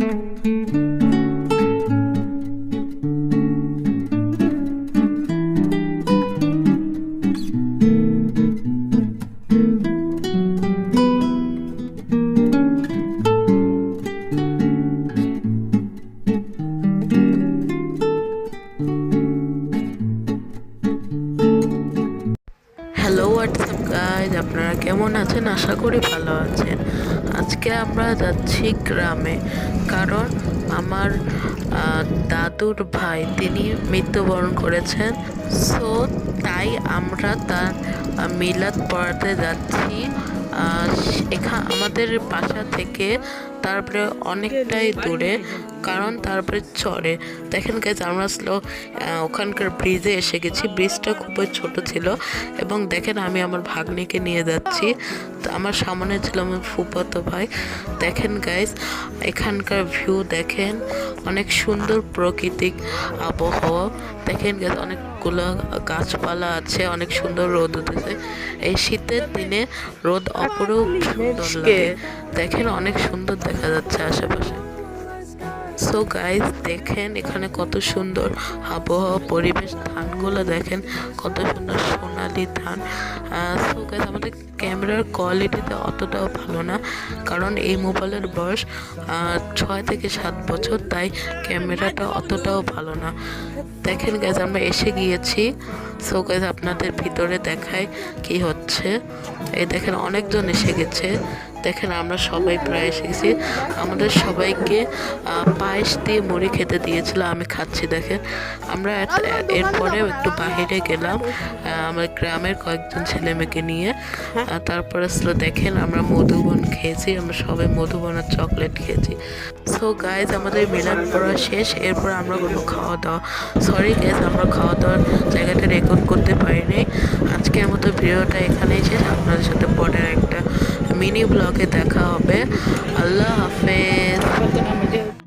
Hello WhatsApp guys, আপনারা কেমন আছেন? আশা করি ভালো আছেন। আজকে আমরা যাচ্ছি গ্রামে, কারণ আমার দাদুর ভাই তিনি মৃত্যুবরণ করেছেন। সো তাই আমরা তার মিলাদ পড়াতে যাচ্ছি। আমাদের বাসা থেকে তারপরে অনেকটাই দূরে, কারণ তারপরে চড়ে দেখেন গাইজ আমরা ওখানকার ব্রিজে এসে গেছি। ব্রিজটা খুবই ছোট ছিল এবং দেখেন আমি আমার ভাগ্নিকে নিয়ে যাচ্ছি। তো আমার সামনে ছিল আমার ফুফাতো ভাই। দেখেন গাইজ এখানকার ভিউ দেখেন, অনেক সুন্দর প্রাকৃতিক আবহাওয়া। দেখেন গাইজ অনেকগুলো গাছপালা আছে, অনেক সুন্দর রোদ উঠেছে। এই শীতের দিনে রোদ অপরূপ সুন্দর লাগে। দেখেন অনেক সুন্দর দেখা যাচ্ছে আশেপাশে। সো গাইজ দেখেন এখানে কত সুন্দর আবহাওয়া, পরিবেশ, ধানগুলো দেখেন কত সুন্দর সোনালি ধান। সো গাইজ আমাদের ক্যামেরার কোয়ালিটিতে অতটাও ভালো না, কারণ এই মোবাইলের বয়স 6 থেকে 7 বছর, তাই ক্যামেরাটা অতটাও ভালো না। দেখেন গাইজ আমরা এসে গিয়েছি। সো গাইজ আপনাদের ভিতরে দেখায় কি হচ্ছে। এই দেখেন অনেকজন এসে গেছে। দেখেন আমরা সবাই প্রায় এসে গেছি। আমাদের সবাইকে পায়েস দিয়ে মুড়ি খেতে দিয়েছিল, আমি খাচ্ছি। দেখেন আমরা এরপরে একটু বাহিরে গেলাম আমার গ্রামের কয়েকজন ছেলে মেয়েকে নিয়ে। তারপরে দেখেন আমরা মধুবন খেয়েছি, আমরা সবাই মধুবন আর চকলেট খেয়েছি। সো গাইজ আমাদের মিলাদ পড়া শেষ, এরপর আমরা কোনো খাওয়া দাওয়া, সরি গাইজ আমরা খাওয়া দাওয়ার জায়গাটা রেকর্ড করতে পারিনি। আজকের মতো ভিডিওটা এখানেই শেষ। আপনাদের সাথে পরের একটা মিনি ব্লগে দেখা হবে। আল্লাহ হাফেজ।